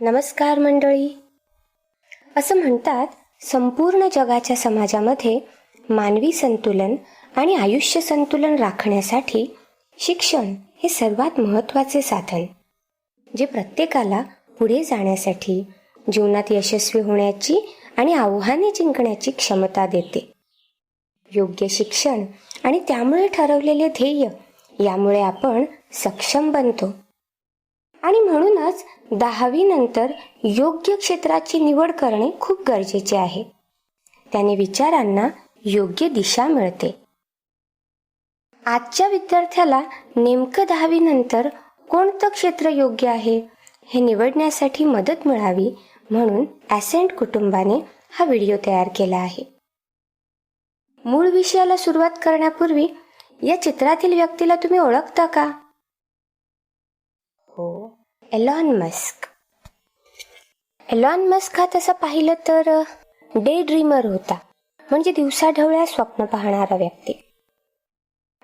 नमस्कार मंडळी. असं म्हणतात, संपूर्ण जगाच्या समाजामध्ये मानवी संतुलन आणि आयुष्य संतुलन राखण्यासाठी शिक्षण हे सर्वात महत्त्वाचे साधन, जे प्रत्येकाला पुढे जाण्यासाठी, जीवनात यशस्वी होण्याची आणि आव्हाने जिंकण्याची क्षमता देते. योग्य शिक्षण आणि त्यामुळे ठरवलेले ध्येय यामुळे आपण सक्षम बनतो. आणि म्हणूनच 10वी नंतर योग्य क्षेत्राची निवड करणे खूप गरजेचे आहे. त्याने विचारांना योग्य दिशा मिळते. आजच्या विद्यार्थ्याला नेमकं 10वी नंतर कोणतं क्षेत्र योग्य आहे हे निवडण्यासाठी मदत मिळावी म्हणून ॲसेंट कुटुंबाने हा व्हिडिओ तयार केला आहे. मूळ विषयाला सुरुवात करण्यापूर्वी या चित्रातील व्यक्तीला तुम्ही ओळखता का? हो, एलॉन मस्क. एलॉन मस्क हा तसा पाहिलं तर डे ड्रीमर होता, म्हणजे दिवसाढवळ्या स्वप्न पाहणारा व्यक्ती.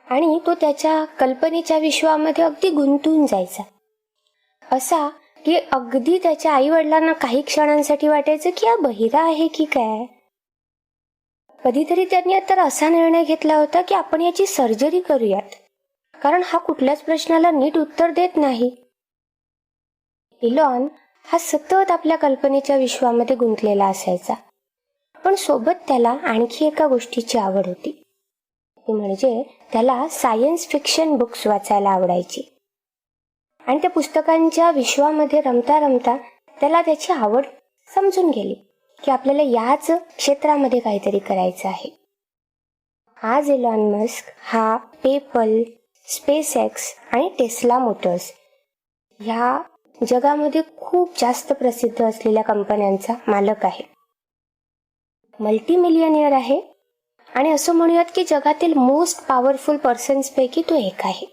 आणि तो त्याच्या कल्पनेच्या विश्वामध्ये अगदी गुंतून जायचा. असा की अगदी त्याच्या आई वडिलांना काही क्षणांसाठी वाटायचं की हा बहिरा आहे की काय. कधीतरी त्यांनी तर असा निर्णय घेतला होता की आपण याची सर्जरी करूयात, कारण हा कुठल्याच प्रश्नाला नीट उत्तर देत नाही. इलॉन हा सतत आपल्या कल्पनेच्या विश्वामध्ये गुंतलेला असायचा, पण सोबत त्याला आणखी एका गोष्टीची आवड होती. ती म्हणजे त्याला सायन्स फिक्शन बुक्स वाचायला आवडायची. आणि त्या पुस्तकांच्या विश्वामध्ये रमता रमता त्याला त्याची आवड समजून गेली की आपल्याला याच क्षेत्रामध्ये काहीतरी करायचं आहे. आज एलॉन मस्क हा पेपल, स्पेसएक्स आणि टेस्ला मोटर्स ह्या जगामध्ये खूप जास्त प्रसिद्ध असलेल्या कंपन्यांचा मालक आहे. मल्टीमिलियनियर आहे आणि असं म्हणूयात की जगातील मोस्ट पॉवरफुल पर्सन्स पैकी तो एक आहे.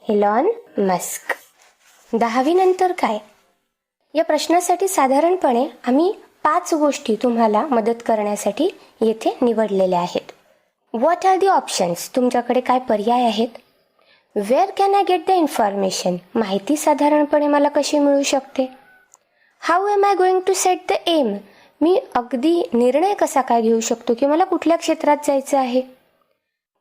Elon Musk. 10वी नंतर काय, या प्रश्नासाठी साधारणपणे आम्ही 5 गोष्टी तुम्हाला मदत करण्यासाठी येथे निवडलेल्या आहेत. व्हॉट आर दी ऑप्शन्स, तुमच्याकडे काय पर्याय आहेत. Where can I get the information, माहिती साधारणपणे मला कशी मिळू शकते. How am I going to set the aim, मी अगदी निर्णय कसा काय घेऊ शकतो की मला कुठल्या क्षेत्रात जायचं आहे.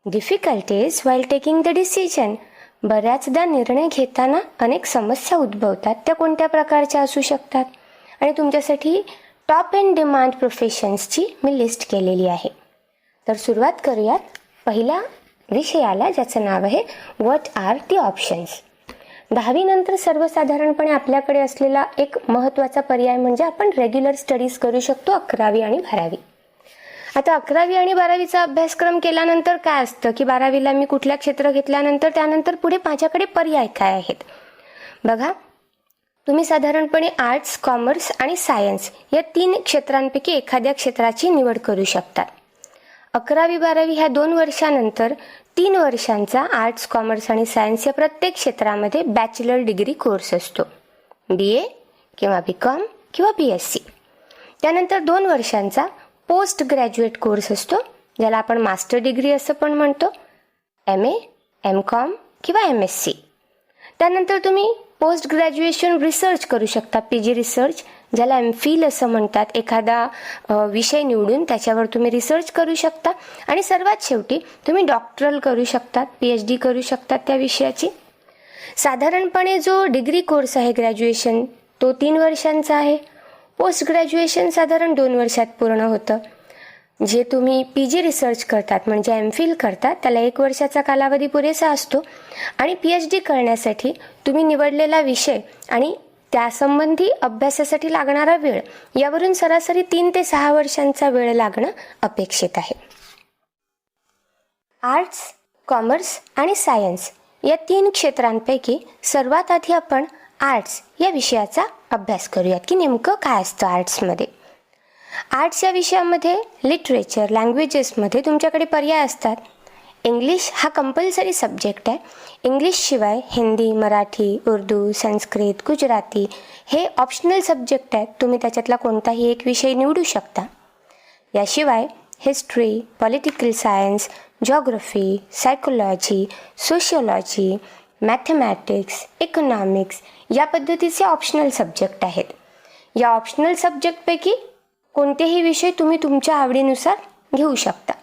Difficulties while taking the decision, बऱ्याचदा निर्णय घेताना अनेक समस्या उद्भवतात, त्या कोणत्या प्रकारच्या असू शकतात. आणि तुमच्यासाठी टॉप अँड डिमांड प्रोफेशन्सची मी लिस्ट केलेली आहे. तर सुरुवात करूयात पहिल्या विषयाला, ज्याचं नाव आहे व्हॉट आर दी ऑप्शन्स. 10वी नंतर सर्वसाधारणपणे आपल्याकडे असलेला एक महत्त्वाचा पर्याय म्हणजे आपण रेग्युलर स्टडीज करू शकतो 11वी आणि 12वी. आता 11वी आणि 12वीचा अभ्यासक्रम केल्यानंतर काय असतं की 12वीला मी कुठल्या क्षेत्र घेतल्यानंतर त्यानंतर पुढे माझ्याकडे पर्याय काय आहेत. बघा, तुम्ही साधारणपणे आर्ट्स, कॉमर्स आणि सायन्स या 3 क्षेत्रांपैकी एखाद्या क्षेत्राची निवड करू शकतात. 11वी 12वी ह्या 2 वर्षानंतर 3 वर्षांचा आर्ट्स, कॉमर्स आणि सायन्स या प्रत्येक क्षेत्रामध्ये बॅचलर डिग्री कोर्स असतो. BA किंवा BCom किंवा BSc. त्यानंतर 2 वर्षांचा पोस्ट ग्रॅज्युएट कोर्स असतो, ज्याला आपण मास्टर डिग्री असं पण म्हणतो. MA, MCom किंवा MSc. त्यानंतर तुम्ही पोस्ट ग्रॅज्युएशन रिसर्च करू शकता, PG रिसर्च, ज्याला MPhil असं म्हणतात. एखादा विषय निवडून त्याच्यावर तुम्ही रिसर्च करू शकता. आणि सर्वात शेवटी तुम्ही डॉक्टरल करू शकतात, PhD करू शकतात त्या विषयाची. साधारणपणे जो डिग्री कोर्स आहे ग्रॅज्युएशन तो 3 वर्षांचा आहे. पोस्ट ग्रॅज्युएशन साधारण 2 वर्षात पूर्ण होतं. जे तुम्ही PG रिसर्च करतात म्हणजे MPhil करतात त्याला 1 वर्षाचा कालावधी पुरेसा असतो. आणि PhD करण्यासाठी तुम्ही निवडलेला विषय आणि त्यासंबंधी अभ्यासासाठी लागणारा वेळ यावरून सरासरी 3 ते 6 वर्षांचा वेळ लागणं अपेक्षित आहे. आर्ट्स, कॉमर्स आणि सायन्स या 3 क्षेत्रांपैकी सर्वात आधी आपण आर्ट्स या विषयाचा अभ्यास करूयात की नेमकं काय असतं आर्ट्समध्ये. आर्ट्स या विषयामध्ये लिटरेचर, लँग्वेजेसमध्ये तुमच्याकडे पर्याय असतात. इंग्लिश हा कंपल्सरी सब्जेक्ट आहे. इंग्लिशशिवाय हिंदी, मराठी, उर्दू, संस्कृत, गुजराती हे ऑप्शनल सब्जेक्ट आहेत. तुम्ही त्याच्यातला कोणताही एक विषय निवडू शकता. याशिवाय history, political science, geography, psychology, sociology, mathematics, economics या पद्धतीचे ऑप्शनल सब्जेक्ट आहेत. या ऑप्शनल सब्जेक्टपैकी कोणतेही विषय तुम्ही तुमच्या आवडीनुसार घेऊ शकता.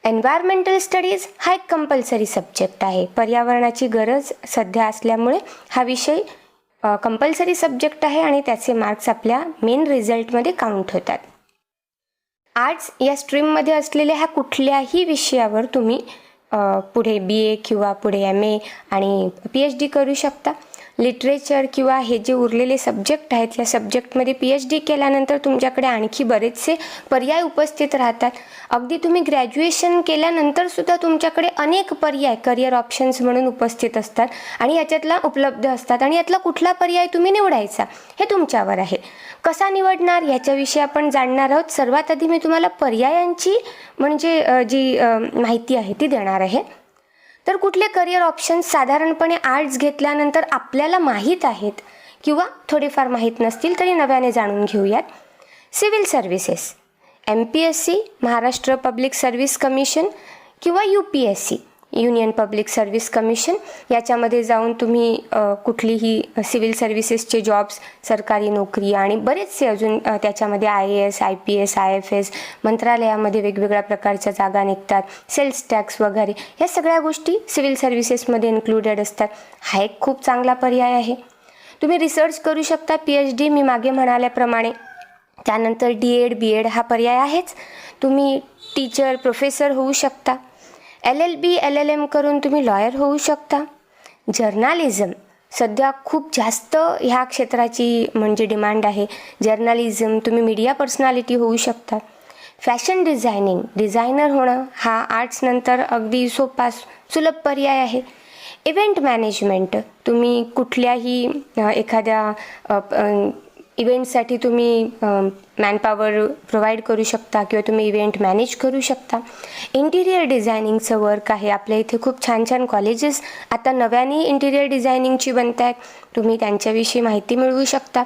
एन्व्हायरमेंटल स्टडीज हा एक कंपल्सरी सब्जेक्ट आहे. पर्यावरणाची गरज सध्या असल्यामुळे हा विषय कंपल्सरी सब्जेक्ट आहे आणि त्याचे मार्क्स आपल्या मेन रिझल्टमध्ये काउंट होतात. आर्ट्स या स्ट्रीममध्ये असलेल्या ह्या कुठल्याही विषयावर तुम्ही पुढे BA किंवा पुढे MA आणि PhD करू शकता. लिटरेचर किंवा हे जे उरलेले सब्जेक्ट आहेत या सब्जेक्टमध्ये PhD केल्यानंतर तुमच्याकडे आणखी बरेचसे पर्याय उपस्थित राहतात. अगदी तुम्ही ग्रॅज्युएशन केल्यानंतर सुद्धा तुमच्याकडे अनेक पर्याय करिअर ऑप्शन्स म्हणून उपस्थित असतात आणि याच्यातला उपलब्ध असतात आणि यातला कुठला पर्याय तुम्ही निवडायचा हे तुमच्यावर आहे. कसा निवडणार याच्याविषयी आपण जाणणार आहोत. सर्वात आधी मी तुम्हाला पर्यायांची म्हणजे जी माहिती आहे ती देणार आहे. तर कुठले करिअर ऑप्शन्स साधारणपणे आर्ट्स घेतल्यानंतर आपल्याला माहीत आहेत किंवा थोडेफार माहीत नसतील तरी नव्याने जाणून घेऊयात. Civil services, MPSC Maharashtra public service commission किंवा UPSC union public service commission याच्यामध्ये जाऊन तुम्ही कुठलीही सिव्हिल सर्व्हिसेसचे जॉब्स, सरकारी नोकरी आणि बरेचसे अजून त्याच्यामध्ये IAS, IPS, IFS मंत्रालयामध्ये वेगवेगळ्या प्रकारच्या जागा निघतात, सेल्स टॅक्स वगैरे ह्या सगळ्या गोष्टी सिव्हिल सर्व्हिसेसमध्ये इन्क्लुडेड असतात. हा एक खूप चांगला पर्याय आहे. तुम्ही रिसर्च करू शकता, PhD मी मागे म्हणाल्याप्रमाणे. त्यानंतर DED, BEd हा पर्याय आहेच. तुम्ही टीचर, प्रोफेसर होऊ शकता. LLB, LLM करून तुम्ही लॉयर होऊ शकता. जर्नालिझम सध्या खूप जास्त ह्या क्षेत्राची म्हणजे डिमांड आहे. जर्नालिझम, तुम्ही मीडिया पर्सनॅलिटी होऊ शकता. फॅशन डिझायनिंग, डिझायनर होणं हा आर्ट्सनंतर अगदी सोपा सुलभ पर्याय आहे. इव्हेंट मॅनेजमेंट, तुम्ही कुठल्याही एखाद्या इव्हेंटसाठी तुम्ही मॅनपॉवर प्रोव्हाइड करू शकता किंवा तुम्ही इव्हेंट मॅनेज करू शकता. इंटिरियर डिझायनिंगचं वर्क आहे. आपल्या इथे खूप छान छान कॉलेजेस आता नव्याने इंटिरियर डिझायनिंगची बनत आहेत. तुम्ही त्यांच्याविषयी माहिती मिळवू शकता.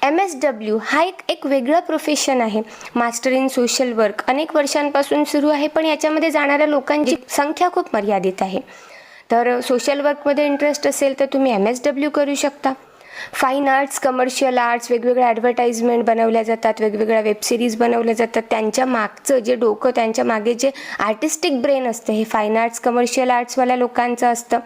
MSW हा एक वेगळं प्रोफेशन आहे. मास्टर इन सोशल वर्क अनेक वर्षांपासून सुरू आहे, पण याच्यामध्ये जाणाऱ्या लोकांची संख्या खूप मर्यादित आहे. तर सोशल वर्कमध्ये इंटरेस्ट असेल तर तुम्ही MSW करू शकता. फाईन आर्ट्स, कमर्शियल आर्ट्स, वेगवेगळ्या ॲडव्हर्टाइजमेंट बनवल्या जातात, वेगवेगळ्या वेबसिरीज बनवल्या जातात. त्यांच्या मागचं जे डोकं, त्यांच्या मागे जे आर्टिस्टिक ब्रेन असतं हे फाईन आर्ट्स, कमर्शियल आर्ट्सवाल्या लोकांचं असतं.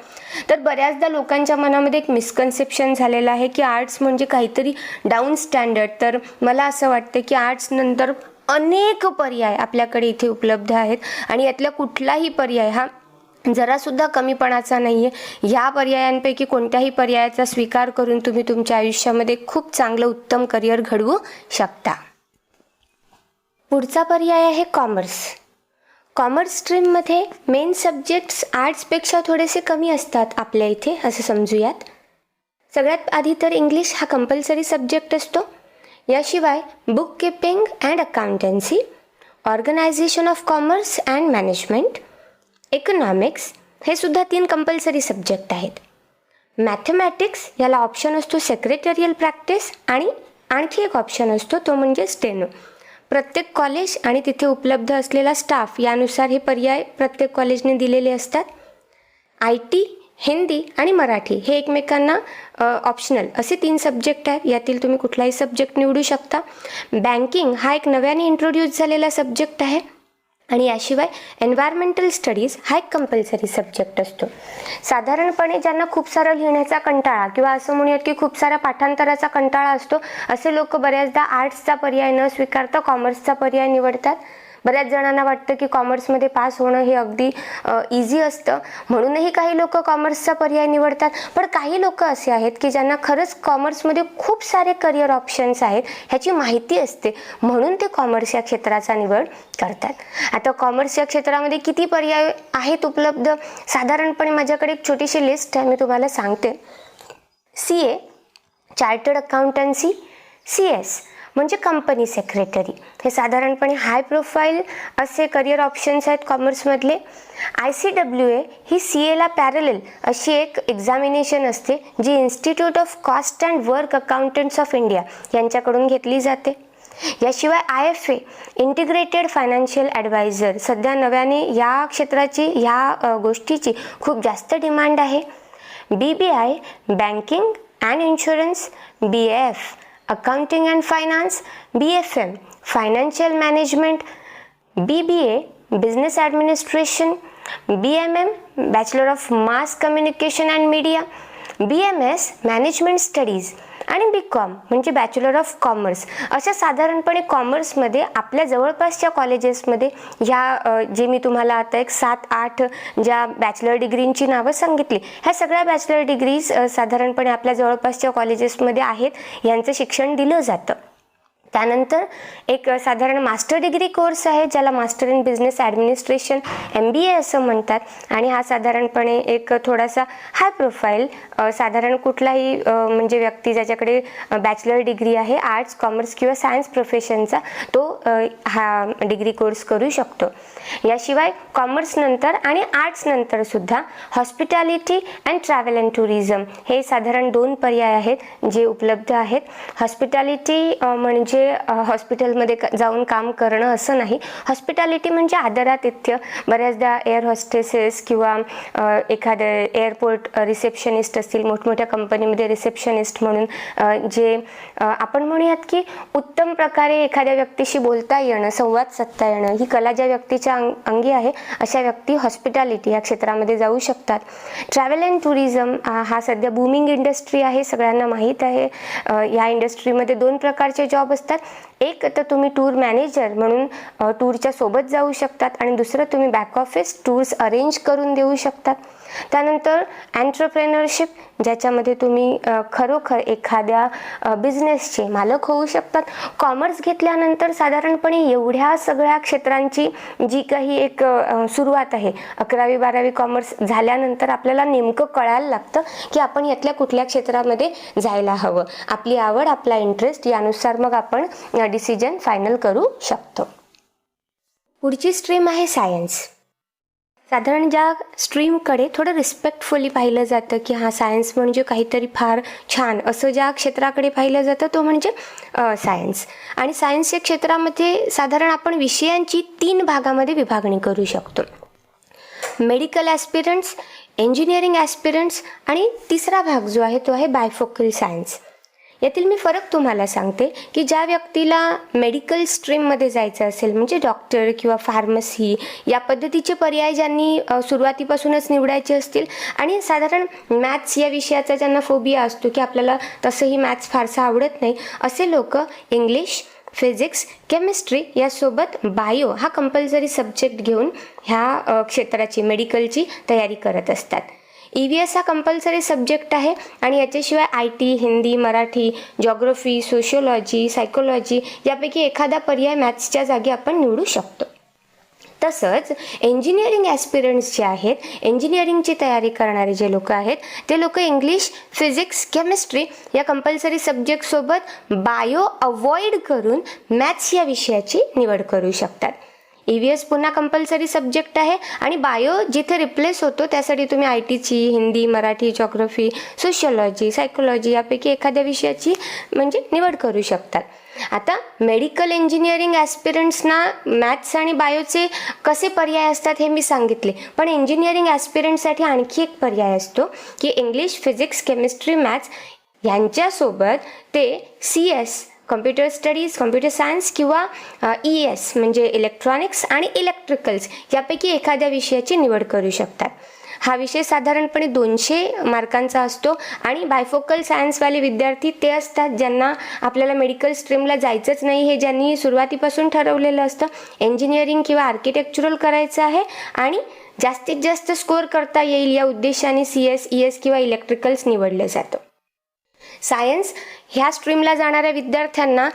तर बऱ्याचदा लोकांच्या मनामध्ये एक मिसकन्सेप्शन झालेलं आहे की आर्ट्स म्हणजे काहीतरी डाऊन स्टँडर्ड. तर मला असं वाटतं की आर्ट्सनंतर अनेक पर्याय आपल्याकडे इथे उपलब्ध आहेत आणि यातला कुठलाही पर्याय हा जरासुद्धा कमीपणाचा नाही आहे. ह्या पर्यायांपैकी कोणत्याही पर्यायाचा स्वीकार करून तुम्ही तुमच्या आयुष्यामध्ये खूप चांगलं उत्तम करिअर घडवू शकता. पुढचा पर्याय आहे कॉमर्स. कॉमर्स स्ट्रीममध्ये मेन सब्जेक्ट्स आर्ट्सपेक्षा थोडेसे कमी असतात आपल्या इथे असं समजूयात. सगळ्यात आधी तर इंग्लिश हा कंपल्सरी सब्जेक्ट असतो. याशिवाय book keeping and accountancy, organisation of commerce and management, economics हे सुद्धा 3 कंपल्सरी सब्जेक्ट आहेत. मॅथमॅटिक्स याला ऑप्शन असतो सेक्रेटरियल प्रॅक्टिस आणि आणखी एक ऑप्शन असतो तो म्हणजे स्टेनो. प्रत्येक कॉलेज आणि तिथे उपलब्ध असलेला स्टाफ यानुसार हे पर्याय प्रत्येक कॉलेजने दिलेले असतात. IT, हिंदी आणि मराठी हे एकमेकांना ऑप्शनल असे 3 सब्जेक्ट आहेत. यातील तुम्ही कुठलाही सब्जेक्ट निवडू शकता. बँकिंग हा एक नव्याने इंट्रोड्यूस झालेला सब्जेक्ट आहे आणि याशिवाय एन्व्हायरमेंटल स्टडीज हा एक कंपल्सरी सब्जेक्ट असतो. साधारणपणे ज्यांना खूप सारं लिहिण्याचा कंटाळा किंवा असं म्हणूयात की खूप साऱ्या पाठांतराचा कंटाळा असतो असे लोक बऱ्याचदा आर्ट्सचा पर्याय न स्वीकारता कॉमर्सचा पर्याय निवडतात. बऱ्याच जणांना वाटतं की कॉमर्समध्ये पास होणं हे अगदी इझी असतं, म्हणूनही काही लोक कॉमर्सचा पर्याय निवडतात. पण काही लोक असे आहेत की ज्यांना खरंच कॉमर्समध्ये खूप सारे करिअर ऑप्शन्स आहेत ह्याची माहिती असते, म्हणून ते कॉमर्स या क्षेत्राचा निवड करतात. आता कॉमर्स या क्षेत्रामध्ये किती पर्याय आहेत उपलब्ध, साधारणपणे माझ्याकडे एक छोटीशी लिस्ट आहे, मी तुम्हाला सांगते. CA चार्टर्ड अकाउंटन्सी, CS म्हणजे कंपनी सेक्रेटरी, हे साधारणपणे हाय प्रोफाईल असे करिअर ऑप्शन्स आहेत कॉमर्समधले. ICWA ही CAला पॅरलल अशी एक एक्झामिनेशन असते जी institute of cost and work accountants of India यांच्याकडून घेतली जाते. याशिवाय IFA इंटिग्रेटेड फायनान्शियल ॲडवायझर, सध्या नव्याने या क्षेत्राची ह्या गोष्टीची खूप जास्त डिमांड आहे. BBI banking and insurance, BAF accounting and finance, BFM financial management, BBA business administration, BMM bachelor of mass communication and media, BMS management studies आणि BCom म्हणजे बॅचलर ऑफ कॉमर्स. अशा साधारणपणे कॉमर्समध्ये आपल्या जवळपासच्या कॉलेजेसमध्ये ह्या जे मी तुम्हाला आता एक 7-8 ज्या बॅचलर डिग्रींची नावं सांगितली, ह्या सगळ्या बॅचलर डिग्रीज साधारणपणे आपल्या जवळपासच्या कॉलेजेसमध्ये आहेत, यांचं शिक्षण दिलं जातं. त्यानंतर एक साधारण मास्टर डिग्री कोर्स आहे ज्याला master in business administration MBA असं म्हणतात, आणि हा साधारणपणे एक थोडासा हाय प्रोफाईल साधारण कुठलाही म्हणजे व्यक्ती ज्याच्याकडे बॅचलर डिग्री आहे आर्ट्स, कॉमर्स किंवा सायन्स प्रोफेशनचा, तो हा डिग्री कोर्स करू शकतो. याशिवाय कॉमर्स नंतर आणि आर्ट्स नंतर सुद्धा hospitality and travel and tourism हे साधारण 2 पर्याय आहेत जे उपलब्ध आहेत. हॉस्पिटॅलिटी म्हणजे हॉस्पिटलमध्ये जाऊन काम करणं असं नाही. हॉस्पिटॅलिटी म्हणजे आदरातिथ्य. बऱ्याचदा एअर हॉस्टेसेस किंवा एखादे एअरपोर्ट रिसेप्शनिस्ट असतील, मोठमोठ्या कंपनीमध्ये रिसेप्शनिस्ट म्हणून जे आपण म्हणूयात की उत्तम प्रकारे एखाद्या व्यक्तीशी बोलता येणं, संवाद साधता येणं, ही कला ज्या व्यक्तीच्या अंगी आहे अशा व्यक्ती हॉस्पिटॅलिटी या क्षेत्रामध्ये जाऊ शकतात. ट्रॅव्हल अँड टुरिझम हा सध्या बूमिंग इंडस्ट्री आहे, सगळ्यांना माहीत आहे. या इंडस्ट्रीमध्ये 2 प्रकारचे जॉब असतात. एक तर तुम्ही टूर मॅनेजर म्हणून टूरच्या सोबत जाऊ शकतात, आणि दुसरं तुम्ही बॅक ऑफिस टूर्स अरेंज करून देऊ शकतात. त्यानंतर एंटरप्रेनरशिप ज्याच्यामध्ये तुम्ही खरोखर एखाद्या बिझनेसचे मालक होऊ शकतात. कॉमर्स घेतल्यानंतर साधारणपणे एवढ्या सगळ्या क्षेत्रांची जी काही एक सुरुवात आहे, 11वी-12वी कॉमर्स झाल्यानंतर आपल्याला नेमकं कळायला लागतं की आपण यातल्या कुठल्या क्षेत्रामध्ये जायला हवं. आपली आवड, आपला इंटरेस्ट यानुसार मग आपण डिसिजन फायनल करू शकतो. पुढची स्ट्रीम आहे सायन्स. साधारण ज्या स्ट्रीमकडे थोडं रिस्पेक्टफुली पाहिलं जातं की हा सायन्स म्हणजे काहीतरी फार छान, असं ज्या क्षेत्राकडे पाहिलं जातं तो म्हणजे सायन्स. आणि सायन्स या क्षेत्रामध्ये साधारण आपण विषयांची 3 भागामध्ये विभागणी करू शकतो. मेडिकल ॲस्पिरंट्स, इंजिनिअरिंग ॲस्पिरंट्स आणि तिसरा भाग जो आहे तो आहे बायफोकल सायन्स. यातील मी फरक तुम्हाला सांगते की ज्या व्यक्तीला मेडिकल स्ट्रीममध्ये जायचं असेल, म्हणजे डॉक्टर किंवा फार्मसी या पद्धतीचे पर्याय ज्यांनी सुरुवातीपासूनच निवडायचे असतील, आणि साधारण मॅथ्स या विषयाचा ज्यांना फोबिया असतो की आपल्याला तसंही मॅथ्स फारसा आवडत नाही, असे लोक इंग्लिश, फिजिक्स, केमिस्ट्री यासोबत बायो हा कंपल्सरी सब्जेक्ट घेऊन ह्या क्षेत्राची मेडिकलची तयारी करत असतात. EVS हा कंपल्सरी सब्जेक्ट आहे, आणि याच्याशिवाय IT, Hindi, Marathi, geography, sociology, psychology यापैकी एखादा पर्याय मॅथ्सच्या जागी आपण निवडू शकतो. तसंच इंजिनिअरिंग ॲस्पिरंट्स जे आहेत, इंजिनिअरिंगची तयारी करणारे जे लोक आहेत, ते लोक इंग्लिश, फिजिक्स, केमिस्ट्री या कंपल्सरी सब्जेक्टसोबत बायो अवॉइड करून मॅथ्स या विषयाची निवड करू शकतात. EVS पुन्हा कंपल्सरी सब्जेक्ट आहे, आणि बायो जिथे रिप्लेस होतो त्यासाठी तुम्ही ITची, Hindi, Marathi, geography, sociology, psychology यापैकी एखाद्या विषयाची म्हणजे निवड करू शकतात. आता मेडिकल इंजिनिअरिंग ॲस्पिरंट्सना मॅथ्स आणि बायोचे कसे पर्याय असतात हे मी सांगितले, पण इंजिनिअरिंग ॲस्पिरंट्ससाठी आणखी एक पर्याय असतो की इंग्लिश, फिजिक्स, केमिस्ट्री, मॅथ्स यांच्यासोबत ते CS computer studies, computer science किंवा ES म्हणजे इलेक्ट्रॉनिक्स आणि इलेक्ट्रिकल्स यापैकी एखाद्या विषयाची निवड करू शकतात. हा विषय साधारणपणे 200 मार्कांचा असतो, आणि बायफोकल सायन्सवाले विद्यार्थी ते असतात ज्यांना आपल्याला मेडिकल स्ट्रीमला जायचंच नाही हे ज्यांनी सुरुवातीपासून ठरवलेलं असतं. इंजिनिअरिंग किंवा आर्किटेक्चरल करायचं आहे आणि जास्तीत जास्त स्कोअर करता येईल या उद्देशाने CS, ES किंवा इलेक्ट्रिकल्स निवडलं जातं. सायन्स ह्या स्ट्रीमला जाणाऱ्या विद्यार्थ्यांना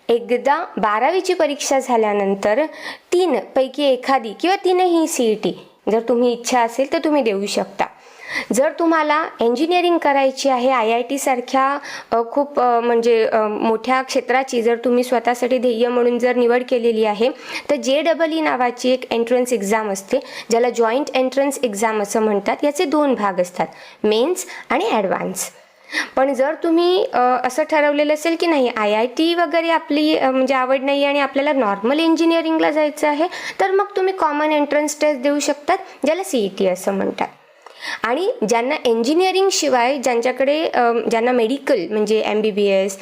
एकदा 12वीची परीक्षा झाल्यानंतर 3 पैकी एखादी किंवा 3ही CET जर तुम्ही इच्छा असेल तर तुम्ही देऊ शकता. जर तुम्हाला इंजिनिअरिंग करायची आहे, IIT सारख्या खूप म्हणजे मोठ्या क्षेत्राची जर तुम्ही स्वतःसाठी ध्येय म्हणून जर निवड केलेली आहे, तर JEE नावाची एक एंट्रन्स एक्झाम असते ज्याला जॉईंट एंट्रन्स एक्झाम असं म्हणतात. याचे 2 भाग असतात, मेन्स आणि ॲडव्हान्स. पण जर तुम्ही असं ठरवलेलं असेल की नाही IIT वगैरे आपली म्हणजे आवड नाही आणि आपल्याला नॉर्मल इंजिनिअरिंगला जायचं आहे, तर मग तुम्ही कॉमन एंट्रन्स टेस्ट देऊ शकतात ज्याला CET असं म्हणतात. आणि ज्यांना इंजिनिअरिंग शिवाय ज्यांना मेडिकल म्हणजे MBBS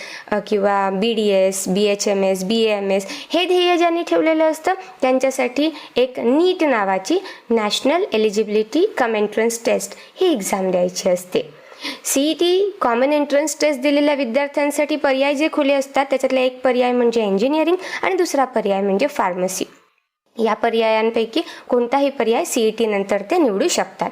किंवा BDS, BHMS, BAMS हे ध्येय ज्यांनी ठेवलेलं असतं त्यांच्यासाठी एक नीट नावाची national eligibility cum entrance test ही एक्झाम द्यायची असते. CET कॉमन एंट्रन्स टेस्ट दिलेल्या विद्यार्थ्यांसाठी पर्याय जे खुले असतात त्याच्यातला एक पर्याय म्हणजे इंजिनिअरिंग आणि दुसरा पर्याय म्हणजे फार्मसी. या पर्यायांपैकी कोणताही पर्याय CET नंतर ते निवडू शकतात.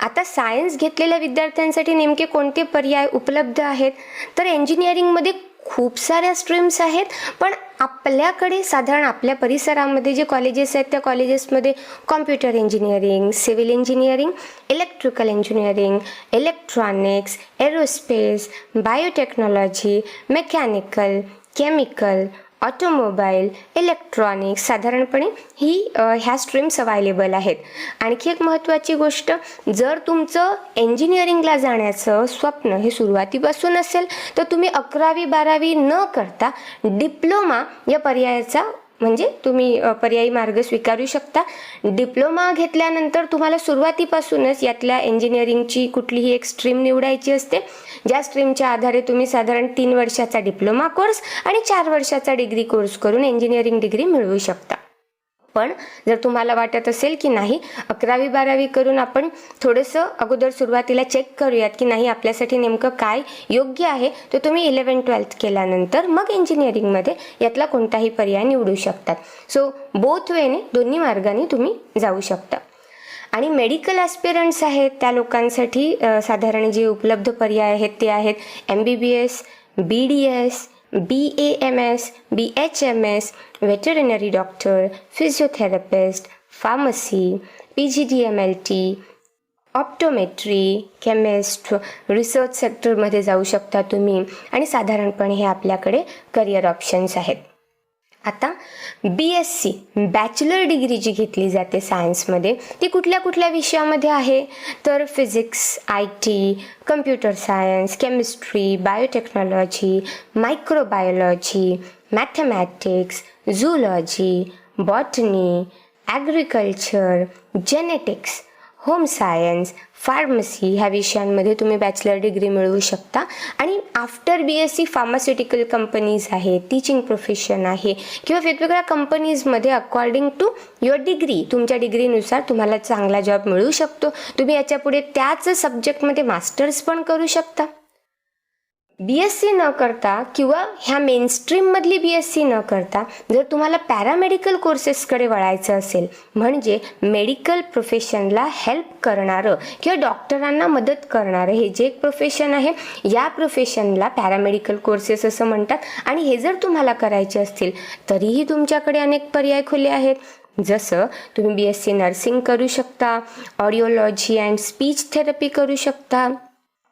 आता सायन्स घेतलेल्या विद्यार्थ्यांसाठी नेमके कोणते पर्याय उपलब्ध आहेत, तर इंजिनिअरिंगमध्ये खूप साऱ्या स्ट्रीम्स आहेत, पण आपल्याकडे साधारण आपल्या परिसरामध्ये जे कॉलेजेस आहेत त्या कॉलेजेसमध्ये computer engineering, civil engineering, electrical engineering, electronics, aerospace, biotechnology, mechanical, chemical, automobile, electronics साधारणपणे ह्या स्ट्रीम्स अवेलेबल आहेत. आणखी एक महत्त्वाची गोष्ट, जर तुमचं इंजिनिअरिंगला जाण्याचं स्वप्न हे सुरुवातीपासून असेल तर तुम्ही 11वी-12वी न करता डिप्लोमा या पर्यायाचा म्हणजे तुम्ही पर्यायी मार्ग स्वीकारू शकता. डिप्लोमा घेतल्यानंतर तुम्हाला सुरुवातीपासूनच यातल्या इंजिनिअरिंगची कुठलीही एक स्ट्रीम निवडायची असते, ज्या स्ट्रीमच्या आधारे तुम्ही साधारण 3 वर्षाचा डिप्लोमा कोर्स आणि 4 वर्षाचा डिग्री कोर्स करून इंजिनिअरिंग डिग्री मिळवू शकता. पण जर तुम्हाला वाटत असेल की नाही 11वी-12वी करून आपण थोडंसं अगोदर सुरुवातीला चेक करूयात की नाही आपल्यासाठी नेमकं काय योग्य आहे, तर तुम्ही 11th-12th केल्यानंतर मग इंजिनिअरिंगमध्ये यातला कोणताही पर्याय निवडू शकतात. सो बोथ वेने दोन्ही मार्गाने तुम्ही जाऊ शकता. आणि मेडिकल ॲस्पिरंट्स आहेत त्या लोकांसाठी साधारण जे उपलब्ध पर्याय आहेत ते आहेत MBBS, BDS, BAMS, BHMS, veterinary doctor, physiotherapist, pharmacy, PGDMLT, optometry, chemist, research सेक्टरमध्ये जाऊ शकता तुम्ही. आणि साधारणपणे हे आपल्याकडे करिअर ऑप्शन्स आहेत. आता BSc बॅचलर डिग्री जी घेतली जाते सायन्समध्ये ती कुठल्या कुठल्या विषयामध्ये आहे, तर physics, IT, computer science, chemistry, biotechnology, microbiology, mathematics, zoology, botany, agriculture, genetics, home science, pharmacy ह्या विषयांमध्ये तुम्ही बॅचलर डिग्री मिळवू शकता. आणि आफ्टर BSc फार्मास्युटिकल कंपनीज आहे, टीचिंग प्रोफेशन आहे किंवा वेगवेगळ्या कंपनीजमध्ये अकॉर्डिंग टू युअर डिग्री तुमच्या डिग्रीनुसार तुम्हाला चांगला जॉब मिळू शकतो. तुम्ही याच्या पुढे त्याच सब्जेक्टमध्ये मास्टर्स पण करू शकता. BSc न करता किंवा ह्या मेनस्ट्रीममधली BSc न करता जर तुम्हाला पॅरामेडिकल कोर्सेसकडे वळायचं असेल म्हणजे मेडिकल प्रोफेशनला हेल्प करणारं किंवा डॉक्टरांना मदत करणारं हे जे एक प्रोफेशन आहे या प्रोफेशनला पॅरामेडिकल कोर्सेस असं म्हणतात. आणि हे जर तुम्हाला करायचे असतील तरीही तुमच्याकडे अनेक पर्याय खुले आहेत. जसं तुम्ही BSc नर्सिंग करू शकता, ऑडिओलॉजी अँड स्पीच थेरपी करू शकता,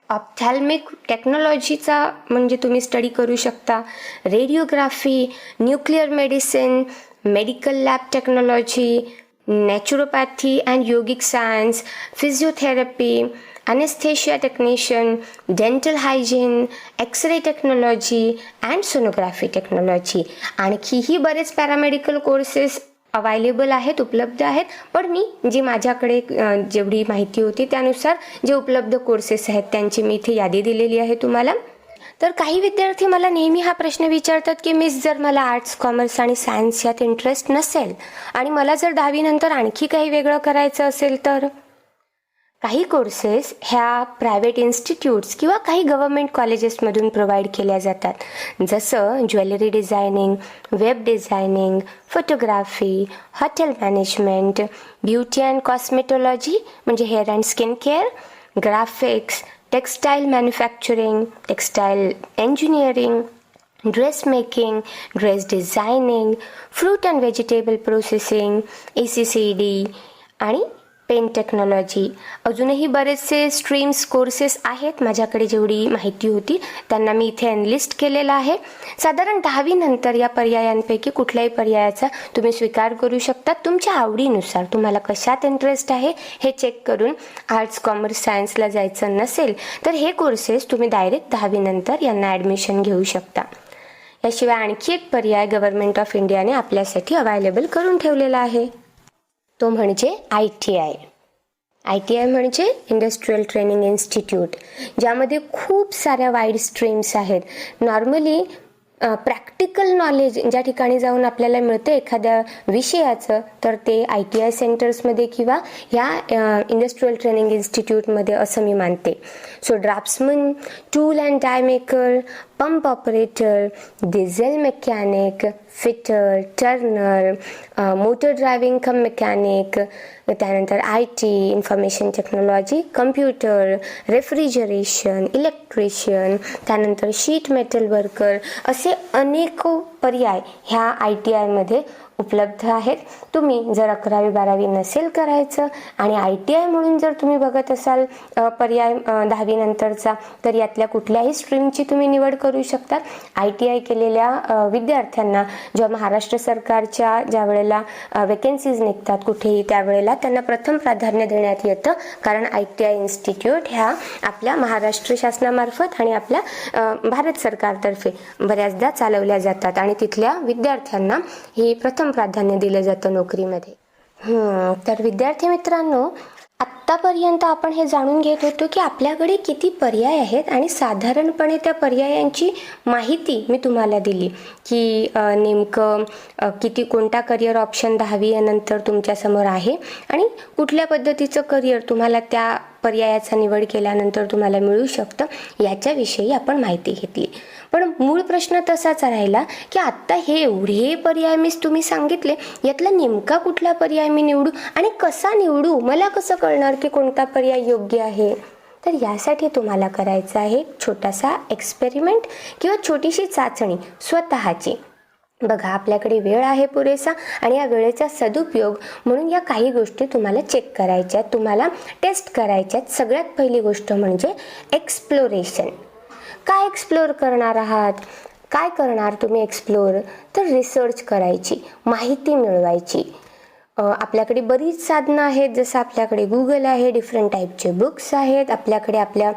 ऑप्थॅल्मिक टेक्नॉलॉजीचा म्हणजे तुम्ही स्टडी करू शकता, radiography, nuclear medicine, medical lab technology, naturopathy and yogic science, physiotherapy, anaesthesia technician, dental hygiene, x ray technology and sonography technology. आणखीही बरेच पॅरामेडिकल कोर्सेस अवेलेबल आहेत, उपलब्ध आहेत. पण मी जी माझ्याकडे जेवढी माहिती होती त्यानुसार जे उपलब्ध कोर्सेस आहेत त्यांची मी इथे यादी दिलेली आहे तुम्हाला. तर काही विद्यार्थी मला नेहमी हा प्रश्न विचारतात की मिस जर मला आर्ट्स, कॉमर्स आणि सायन्स यात इंटरेस्ट नसेल आणि मला जर 10वी नंतर आणखी काही वेगळं करायचं असेल तर काही कोर्सेस ह्या प्रायव्हेट इन्स्टिट्यूट्स किंवा काही गव्हर्मेंट कॉलेजेसमधून प्रोव्हाइड केल्या जातात. जसं jewellery designing, web designing, photography, hotel management, beauty and cosmetology म्हणजे hair and skin care, graphics, textile manufacturing, textile engineering, dress making, dress designing, fruit and vegetable processing, ACCD आणि pen technology. अजूनही बरेचसे streams courses आहेत. माझ्याकडे जेवढी माहिती होती त्यांना मी इथे एनलिस्ट केलेलं आहे. साधारण 10वी नंतर या पर्यायांपैकी कुठल्याही पर्यायाचा तुम्ही स्वीकार करू शकता तुमच्या आवडीनुसार. तुम्हाला कशात इंटरेस्ट आहे हे चेक करून आर्ट्स, कॉमर्स, सायन्सला जायचं नसेल तर हे कोर्सेस तुम्ही डायरेक्ट 10वी नंतर यांना ॲडमिशन घेऊ शकता. याशिवाय आणखी एक पर्याय गव्हर्नमेंट ऑफ इंडियाने आपल्यासाठी अवेलेबल करून ठेवलेला आहे तो म्हणजे ITI. ITI म्हणजे इंडस्ट्रियल ट्रेनिंग इन्स्टिट्यूट, ज्यामध्ये खूप साऱ्या वाईड स्ट्रीम्स आहेत. नॉर्मली प्रॅक्टिकल नॉलेज ज्या ठिकाणी जाऊन आपल्याला मिळतं एखाद्या विषयाचं, तर ते ITI सेंटर्समध्ये किंवा ह्या इंडस्ट्रियल ट्रेनिंग इन्स्टिट्यूटमध्ये असं मी मानते. So draftsman, tool and die maker, pump operator, diesel mechanic, fitter, turner, motor driving cum mechanic, त्यानंतर IT, information technology, computer, refrigeration, electrician, त्यानंतर शीट मेटल वर्कर, असे अनेक पर्याय ह्या ITI मध्ये उपलब्ध आहेत. तुम्ही जर 11वी-12वी नसेल करायचं आणि ITI म्हणून जर तुम्ही बघत असाल पर्याय 10वी नंतरचा, तर यातल्या कुठल्याही स्ट्रीमची तुम्ही निवड करू शकता. ITI केलेल्या विद्यार्थ्यांना जेव्हा महाराष्ट्र सरकारच्या ज्या वेळेला वेकेन्सीज निघतात कुठेही, त्यावेळेला त्यांना प्रथम प्राधान्य देण्यात येतं, कारण ITI इन्स्टिट्यूट ह्या आपल्या महाराष्ट्र शासनामार्फत आणि आपल्या भारत सरकारतर्फे बऱ्याचदा चालवल्या जातात आणि तिथल्या विद्यार्थ्यांना ही प्रथम प्राधान्य दिलं जातं नोकरीमध्ये. तर विद्यार्थी मित्रांनो, आत्तापर्यंत आपण हे जाणून घेत होतो की आपल्याकडे किती पर्याय आहेत आणि साधारणपणे त्या पर्यायांची माहिती मी तुम्हाला दिली की नेमकं किती कोणता करिअर ऑप्शन 10वी नंतर तुमच्यासमोर आहे आणि कुठल्या पद्धतीचं करिअर तुम्हाला त्या पर्यायाचा निवड केल्यानंतर तुम्हाला मिळू शकतं, याच्याविषयी आपण माहिती घेतली. पण मूळ प्रश्न तसाच राहिला की आत्ता हे एवढे पर्याय मी तुम्ही सांगितले, यातला नेमका कुठला पर्याय मी निवडू आणि कसा निवडू, मला कसं कळणार की कोणता पर्याय योग्य आहे? तर यासाठी तुम्हाला करायचं आहे छोटासा एक्सपेरिमेंट किंवा छोटीशी चाचणी स्वतःची. बघा, आपल्याकडे वेळ आहे पुरेसा आणि या वेळेचा सदुपयोग म्हणून या काही गोष्टी तुम्हाला चेक करायच्या, तुम्हाला टेस्ट करायच्या. सगळ्यात पहिली गोष्ट म्हणजे एक्सप्लोरेशन. काय एक्सप्लोर करणार आहात? काय करणार तुम्ही एक्सप्लोर? तर रिसर्च करायची, माहिती मिळवायची. आपल्याकडे बरीच साधनं आहेत, जसं आपल्याकडे गुगल आहे, डिफरंट टाईपचे बुक्स आहेत, आपल्याकडे आपल्या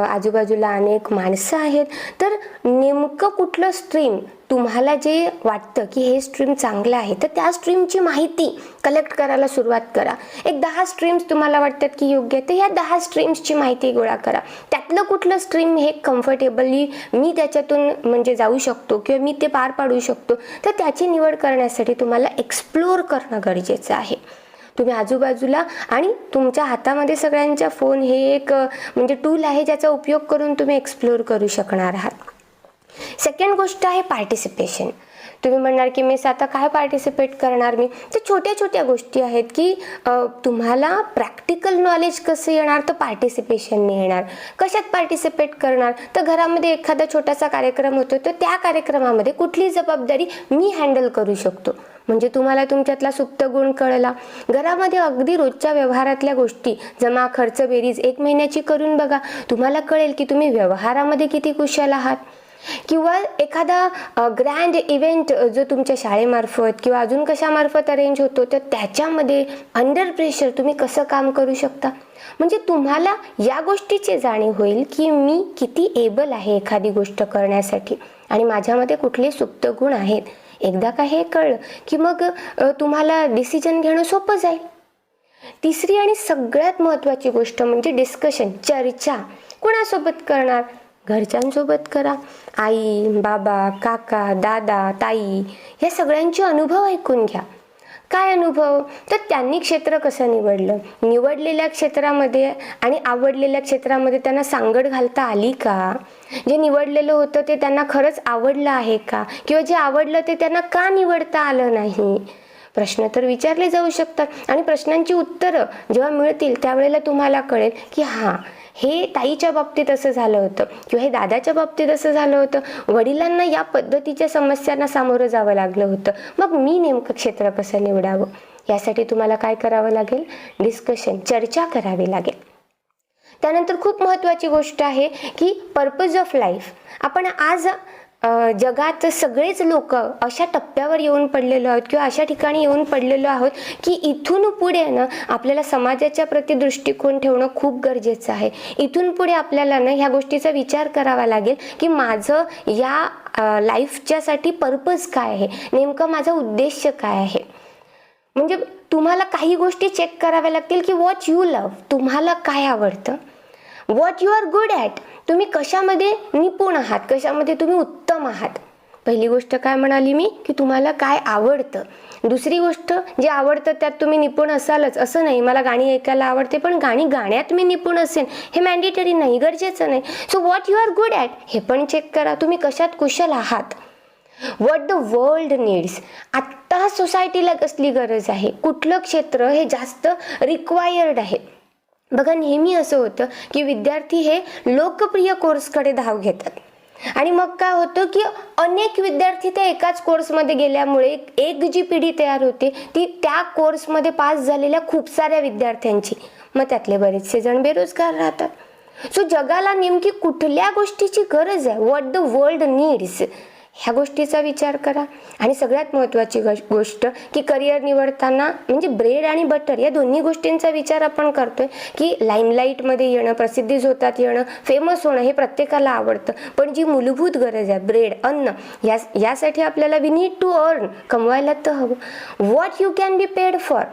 आजूबाजूला अनेक माणसं आहेत. तर नेमकं कुठलं स्ट्रीम तुम्हाला जे वाटतं की हे स्ट्रीम चांगलं आहे, तर त्या स्ट्रीमची माहिती कलेक्ट करायला सुरुवात करा. एक 10 स्ट्रीम्स तुम्हाला वाटतात की योग्य आहे, तर ह्या 10 स्ट्रीम्सची माहिती गोळा करा. त्यातलं कुठलं स्ट्रीम हे कम्फर्टेबली मी त्याच्यातून म्हणजे जाऊ शकतो किंवा मी ते पार पाडू शकतो, तर त्याची निवड करण्यासाठी तुम्हाला एक्सप्लोर करणं गरजेचं आहे. तुम्ही आजूबाजूला आणि तुमच्या हातामध्ये सगळ्यांच्या फोन हे एक म्हणजे टूल आहे, ज्याचा उपयोग करून तुम्ही एक्सप्लोर करू शकणार आहात. सेकंड गोष्ट आहे पार्टिसिपेशन. तुम्ही म्हणणार की मी आता काय पार्टिसिपेट करणार मी? तर छोट्या छोट्या गोष्टी आहेत की तुम्हाला प्रॅक्टिकल नॉलेज कसं येणार, तर पार्टिसिपेशनने येणार. कशात पार्टिसिपेट करणार? तर घरामध्ये एखादा छोटासा कार्यक्रम होतो, तर त्या कार्यक्रमामध्ये कुठली जबाबदारी मी हँडल करू शकतो, म्हणजे तुम्हाला तुमच्यातला सुप्त गुण कळला. घरामध्ये अगदी रोजच्या व्यवहारातल्या गोष्टी, जमा खर्च बेरीज 1 महिन्याची करून बघा, तुम्हाला कळेल की तुम्ही व्यवहारामध्ये किती कुशल आहात. किंवा एखादा ग्रँड इव्हेंट जो तुमच्या शाळेमार्फत किंवा अजून कशामार्फत अरेंज होतो, तर त्याच्यामध्ये अंडर प्रेशर तुम्ही कसं काम करू शकता. म्हणजे तुम्हाला या गोष्टीची जाणीव होईल की मी किती एबल आहे एखादी गोष्ट करण्यासाठी आणि माझ्यामध्ये कुठले सुप्त गुण आहेत. एकदा का हे कळलं की मग तुम्हाला डिसिजन घेणं सोपं जाईल. तिसरी आणि सगळ्यात महत्त्वाची गोष्ट म्हणजे डिस्कशन, चर्चा. कोणासोबत करणार? घरच्यांसोबत करा. आई, बाबा, काका, दादा, ताई या सगळ्यांचे अनुभव ऐकून घ्या. काय अनुभव? तर त्यांनी क्षेत्र कसं निवडलं, निवडलेल्या क्षेत्रामध्ये आणि आवडलेल्या क्षेत्रामध्ये त्यांना सांगड घालता आली का? जे निवडलेलं होतं ते त्यांना खरंच आवडलं आहे का? किंवा जे आवडलं ते त्यांना का निवडता आलं नाही? प्रश्न तर विचारले जाऊ शकतात आणि प्रश्नांची उत्तरं जेव्हा मिळतील त्यावेळेला तुम्हाला कळेल की हां, हे ताईच्या बाबतीत असं झालं होतं किंवा हे दादाच्या बाबतीत असं झालं होतं, वडिलांना या पद्धतीच्या समस्यांना सामोरं जावं लागलं होतं, मग मी नेमकं क्षेत्र कसं निवडावं. यासाठी तुम्हाला काय करावं लागेल? डिस्कशन, चर्चा करावी लागेल. त्यानंतर खूप महत्त्वाची गोष्ट आहे की पर्पज ऑफ लाईफ. आपण आज जगात सगळेच लोक अशा टप्प्यावर येऊन पडलेलो आहोत किंवा अशा ठिकाणी येऊन पडलेलो आहोत की इथून पुढे ना आपल्याला समाजाच्या प्रति दृष्टिकोन ठेवणं खूप गरजेचं आहे. इथून पुढे आपल्याला ना ह्या गोष्टीचा विचार करावा लागेल की माझं या लाईफच्यासाठी पर्पज काय आहे, नेमका माझा उद्देश काय आहे. म्हणजे तुम्हाला काही गोष्टी चेक कराव्या लागतील की व्हॉट यू लव्ह, तुम्हाला काय आवडतं, what you are good at, तुम्ही कशामध्ये निपुण आहात, कशामध्ये तुम्ही उत्तम आहात. पहिली गोष्ट काय म्हणाली मी की तुम्हाला काय आवडतं. दुसरी गोष्ट जे आवडतं त्यात तुम्ही निपुण असालच असं नाही. मला गाणी ऐकायला आवडते पण गाण्यात मी निपुण असेन हे मॅन्डेटरी नाही, गरजेचं नाही. So what you are good at हे पण चेक करा, तुम्ही कशात कुशल आहात. व्हॉट द वर्ल्ड नीड्स, आत्ता सोसायटीला कसली गरज आहे, कुठलं क्षेत्र हे जास्त रिक्वायर्ड आहे. बघा नेहमी असं होतं की विद्यार्थी हे लोकप्रिय कोर्सकडे धाव घेतात आणि मग काय होतं की अनेक विद्यार्थी त्या एकाच कोर्समध्ये गेल्यामुळे एक जी पिढी तयार होते ती त्या कोर्समध्ये पास झालेल्या खूप साऱ्या विद्यार्थ्यांची, मग त्यातले बरेचसे जण बेरोजगार राहतात. सो जगाला नेमकी कुठल्या गोष्टीची गरज आहे, व्हॉट द वर्ल्ड नीड्स, ह्या गोष्टीचा विचार करा. आणि सगळ्यात महत्त्वाची गोष्ट की करिअर निवडताना म्हणजे ब्रेड आणि बटर या दोन्ही गोष्टींचा विचार आपण करतोय की लाईमलाईटमध्ये येणं, प्रसिद्धी झोतात येणं, फेमस होणं हे प्रत्येकाला आवडतं. पण जी मूलभूत गरज आहे ब्रेड, अन्न, यासाठी आपल्याला वी नीड टू अर्न, कमवायला तर हवं. What you can be paid for,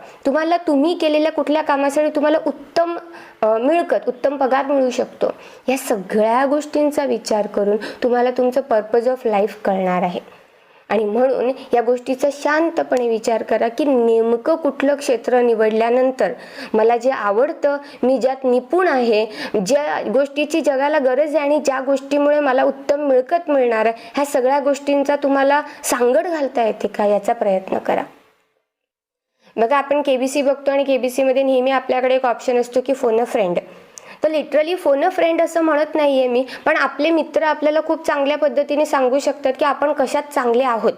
तुम्ही केलेल्या कुठल्या कामासाठी तुम्हाला उत्तम मिळकत, उत्तम पगार मिळू शकतो. या सगळ्या गोष्टींचा विचार करून तुम्हाला तुमचं पर्पज ऑफ लाईफ कळणार आहे. आणि म्हणून या गोष्टीचा शांतपणे विचार करा की नेमकं कुठलं क्षेत्र निवडल्यानंतर मला जे आवडतं, मी ज्यात निपुण आहे, ज्या गोष्टीची जगाला गरज आहे आणि ज्या गोष्टीमुळे मला उत्तम मिळकत मिळणार आहे, ह्या सगळ्या गोष्टींचा तुम्हाला सांगड घालता येते का याचा प्रयत्न करा. बघा आपण केबीसी बघतो आणि केबीसीमध्ये नेहमी आपल्याकडे एक ऑप्शन असतो की फोन अ फ्रेंड. तर लिटरली फोन अ फ्रेंड असं म्हणत नाहीये मी, पण आपले मित्र आपल्याला खूप चांगल्या पद्धतीने सांगू शकतात की आपण कशात चांगले आहोत.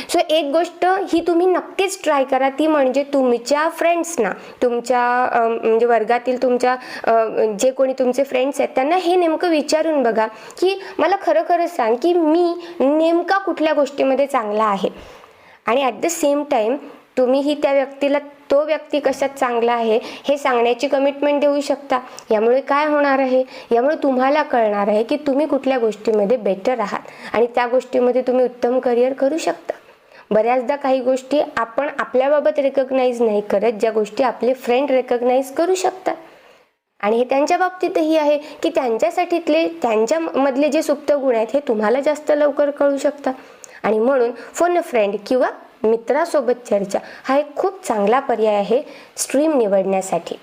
सो एक गोष्ट ही तुम्ही नक्कीच ट्राय करा, ती म्हणजे तुमच्या फ्रेंड्सना, तुमच्या म्हणजे वर्गातील तुमच्या जे कोणी तुमचे फ्रेंड्स आहेत त्यांना हे नेमकं विचारून बघा की मला खरं खरं सांग की मी नेमका कुठल्या गोष्टीमध्ये चांगला आहे. आणि ॲट द सेम टाईम तुम्हीही त्या व्यक्तीला तो व्यक्ती कशात चांगला आहे हे सांगण्याची कमिटमेंट देऊ शकता. यामुळे काय होणार आहे, यामुळे तुम्हाला कळणार आहे की तुम्ही कुठल्या गोष्टीमध्ये बेटर आहात आणि त्या गोष्टीमध्ये तुम्ही उत्तम करिअर करू शकता. बऱ्याचदा काही गोष्टी आपण आपल्याबाबत रेकग्नाइज नाही करत, ज्या गोष्टी आपले फ्रेंड रेकग्नाइज करू शकतात. आणि हे त्यांच्या बाबतीतही आहे की त्यांच्यामधले जे सुप्त गुण आहेत हे तुम्हाला जास्त लवकर कळू शकतात. आणि म्हणून फोन अ फ्रेंड किंवा मित्रासोबत चर्चा हा एक खूप चांगला पर्याय आहे स्ट्रीम निवडण्यासाठी.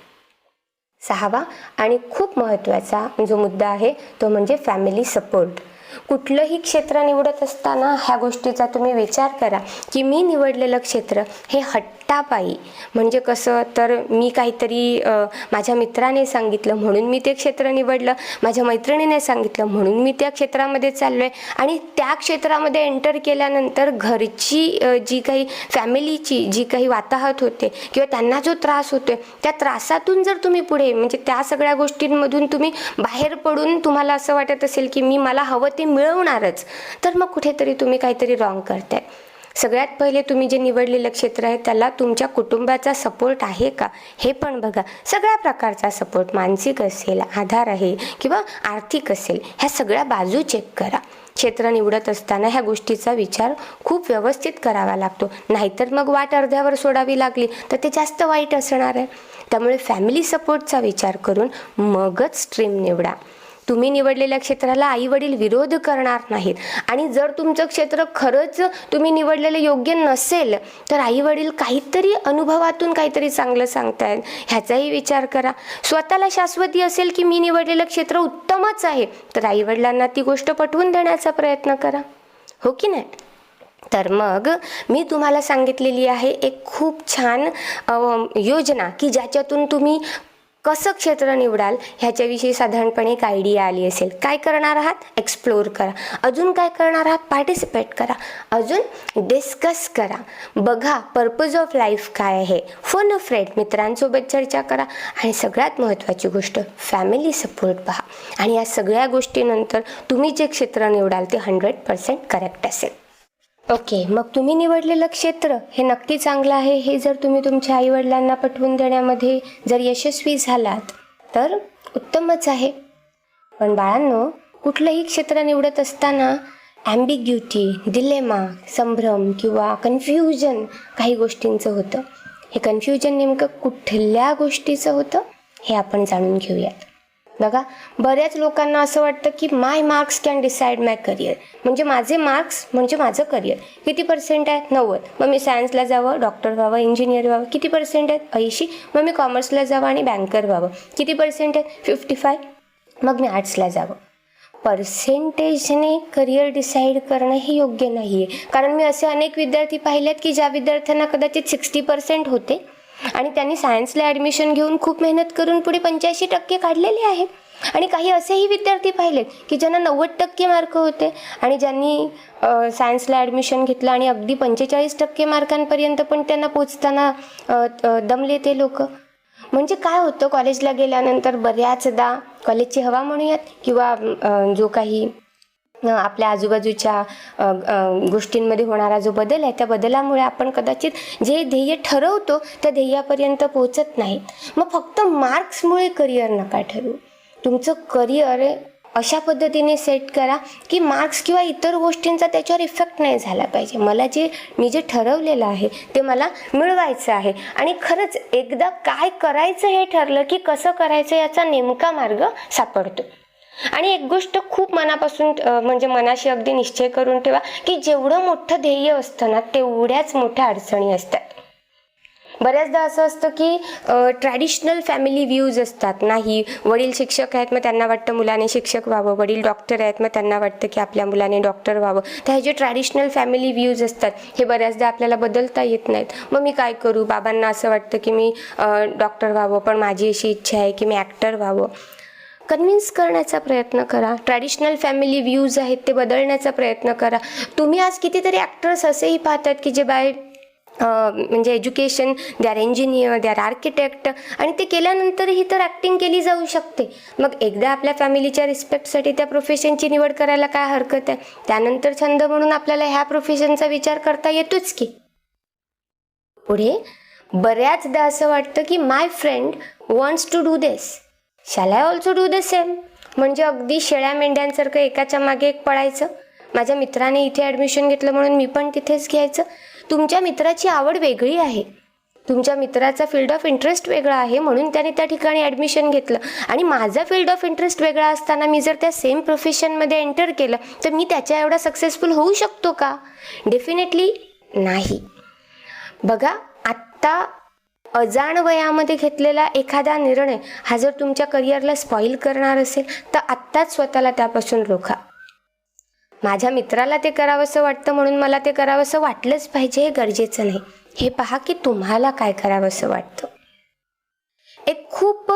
6वा आणि खूप महत्त्वाचा जो मुद्दा आहे तो म्हणजे फॅमिली सपोर्ट. कुठलंही क्षेत्र निवडत असताना ह्या गोष्टीचा तुम्ही विचार करा की मी निवडलेलं क्षेत्र हे हट्टापायी, म्हणजे कसं तर मी काहीतरी माझ्या मित्राने सांगितलं म्हणून मी ते क्षेत्र निवडलं, माझ्या मैत्रिणीने सांगितलं म्हणून मी त्या क्षेत्रामध्ये चाललो आहे. आणि त्या क्षेत्रामध्ये एंटर केल्यानंतर घरची जी काही फॅमिलीची जी काही वाताहत होते किंवा त्यांना जो त्रास होतोय त्या त्रासातून जर तुम्ही पुढे म्हणजे त्या सगळ्या गोष्टींमधून तुम्ही बाहेर पडून तुम्हाला असं वाटत असेल की मी मला हवं ते मिळवणारच, तर मग कुठेतरी तुम्ही काहीतरी रॉंग करताय. सगळ्यात पहिले तुम्ही जे निवडलेलं क्षेत्र आहे त्याला तुमच्या कुटुंबाचा सपोर्ट आहे का हे पण बघा. सगळ्या प्रकारचा सपोर्ट, मानसिक असेल, आधार आहे किंवा आर्थिक असेल, ह्या सगळ्या बाजू चेक करा. क्षेत्र निवडत असताना ह्या गोष्टीचा विचार खूप व्यवस्थित करावा लागतो, नाहीतर मग वाट अर्ध्यावर सोडावी लागली तर ते जास्त वाईट असणार आहे. त्यामुळे फॅमिली सपोर्टचा विचार करून मगच स्ट्रीम निवडा. तुम्ही निवडलेल्या क्षेत्राला आई वडील विरोध करणार नाहीत. आणि जर तुमचं क्षेत्र खरंच तुम्ही निवडलेलं योग्य नसेल तर आई वडील काहीतरी अनुभवातून काहीतरी चांगलं सांगतायत ह्याचाही विचार करा. स्वतःला शाश्वती असेल की मी निवडलेलं क्षेत्र उत्तमच आहे तर आई वडिलांना ती गोष्ट पटवून देण्याचा प्रयत्न करा, हो की नाही. तर मग मी तुम्हाला सांगितलेली आहे एक खूप छान योजना की ज्याच्यातून तुम्ही कसं क्षेत्र निवडाल ह्याच्याविषयी साधारणपणे एक आयडिया आली असेल. काय करणार आहात, एक्सप्लोर करा. अजून काय करणार आहात, पार्टिसिपेट करा. अजून डिस्कस करा, बघा पर्पज ऑफ लाईफ काय आहे, फोन अ फ्रेंड, मित्रांसोबत चर्चा करा. आणि सगळ्यात महत्त्वाची गोष्ट फॅमिली सपोर्ट पहा. आणि या सगळ्या गोष्टीनंतर तुम्ही जे क्षेत्र निवडाल ते 100% करेक्ट असेल. ओके, मग तुम्ही निवडलेलं क्षेत्र हे नक्की चांगलं आहे हे जर तुम्ही तुमच्या आईवडिलांना पटवून देण्यामध्ये जर यशस्वी झालात तर उत्तमच आहे. पण बाळांनो, कुठलंही क्षेत्र निवडत असताना ॲम्बिग्युटी, डिलेमा, संभ्रम किंवा कन्फ्युजन काही गोष्टींचं होतं. हे कन्फ्युजन नेमकं कुठल्या गोष्टीचं होतं हे आपण जाणून घेऊयात. बघा, बऱ्याच लोकांना असं वाटतं की my marks can decide my career, म्हणजे माझे मार्क्स म्हणजे माझं करिअर. किती पर्सेंट आहेत? 90. मग मी सायन्सला जावं, डॉक्टर व्हावं, इंजिनियर व्हावं. किती पर्सेंट आहेत? 80. मग मी कॉमर्सला जावं आणि बँकर व्हावं. किती पर्सेंट आहेत? 55. मग मी आर्ट्सला जावं. पर्सेंटेजने करिअर डिसाईड करणं हे योग्य नाही आहे. कारण मी असे अनेक विद्यार्थी पाहिलेत की ज्या विद्यार्थ्यांना कदाचित 60% होते आणि त्यांनी सायन्सला ॲडमिशन घेऊन खूप मेहनत करून पुढे 85% काढलेले आहेत. आणि काही असेही विद्यार्थी पाहिलेत की ज्यांना 90% मार्क होते आणि ज्यांनी सायन्सला ॲडमिशन घेतलं आणि अगदी 45% मार्कांपर्यंत पण त्यांना पोचताना दमले ते लोक. म्हणजे काय होतं, कॉलेजला गेल्यानंतर बऱ्याचदा कॉलेजची हवा म्हणूयात किंवा जो काही आपल्या आजूबाजूच्या गोष्टींमध्ये होणारा जो बदल आहे, त्या बदलामुळे आपण कदाचित जे ध्येय ठरवतो त्या ध्येयापर्यंत पोहोचत नाही. मग फक्त मार्क्समुळे करिअर नका ठरवू. तुमचं करिअर अशा पद्धतीने सेट करा की मार्क्स किंवा इतर गोष्टींचा त्याच्यावर इफेक्ट नाही झाला पाहिजे. मी जे ठरवलेलं आहे ते मला मिळवायचं आहे. आणि खरंच एकदा काय करायचं हे ठरलं की कसं करायचं याचा नेमका मार्ग सापडतो. आणि एक गोष्ट खूप मनापासून म्हणजे मनाशी अगदी निश्चय करून ठेवा की जेवढं मोठं ध्येय असतं ना तेवढ्याच मोठ्या अडचणी असतात. बऱ्याचदा असं असतं की ट्रॅडिशनल फॅमिली व्ह्यूज असतात. नाही, वडील शिक्षक आहेत मग त्यांना वाटतं मुलाने शिक्षक व्हावं, वडील डॉक्टर आहेत मग त्यांना वाटतं की आपल्या मुलाने डॉक्टर व्हावं. तर हे जे ट्रॅडिशनल फॅमिली व्ह्यूज असतात हे बऱ्याचदा आपल्याला बदलता येत नाहीत. मग मी काय करू? बाबांना असं वाटतं की मी डॉक्टर व्हावं, पण माझी अशी इच्छा आहे की मी ॲक्टर व्हावं. कन्व्हिन्स करण्याचा प्रयत्न करा. ट्रॅडिशनल फॅमिली व्ह्यूज आहेत ते बदलण्याचा प्रयत्न करा. तुम्ही आज कितीतरी ॲक्टर्स असेही पाहतात की जे म्हणजे education they are engineer, they are architect, आणि ते केल्यानंतरही तर ॲक्टिंग केली जाऊ शकते. मग एकदा आपल्या फॅमिलीच्या रिस्पेक्टसाठी त्या प्रोफेशनची निवड करायला काय हरकत आहे? त्यानंतर छंद म्हणून आपल्याला ह्या प्रोफेशनचा विचार करता येतोच की. पुढे बऱ्याचदा असं वाटतं की my friend wants to do this, shall I also do the same. म्हणजे अगदी शेळ्या मेंढ्यांसारखं एकाच्या मागे एक पळायचं. माझ्या मित्राने इथे ॲडमिशन घेतलं म्हणून मी पण तिथेच घ्यायचं. तुमच्या मित्राची आवड वेगळी आहे, तुमच्या मित्राचा फील्ड ऑफ इंटरेस्ट वेगळा आहे म्हणून त्याने त्या ठिकाणी ॲडमिशन घेतलं. आणि माझा फील्ड ऑफ इंटरेस्ट वेगळा असताना मी जर त्या सेम प्रोफेशनमध्ये एंटर केलं तर मी त्याच्या एवढा सक्सेसफुल होऊ शकतो का? डेफिनेटली नाही. बघा, आत्ता अजाण वयामध्ये घेतलेला एखादा निर्णय हा जर तुमच्या करिअरला स्पॉईल करणार असेल तर आत्ताच स्वतःला त्यापासून रोखा. माझ्या मित्राला ते करावंसं वाटतं म्हणून मला ते करावंसं वाटलंच पाहिजे हे गरजेचं नाही. हे पहा की तुम्हाला काय करावंसं वाटतं. एक खूप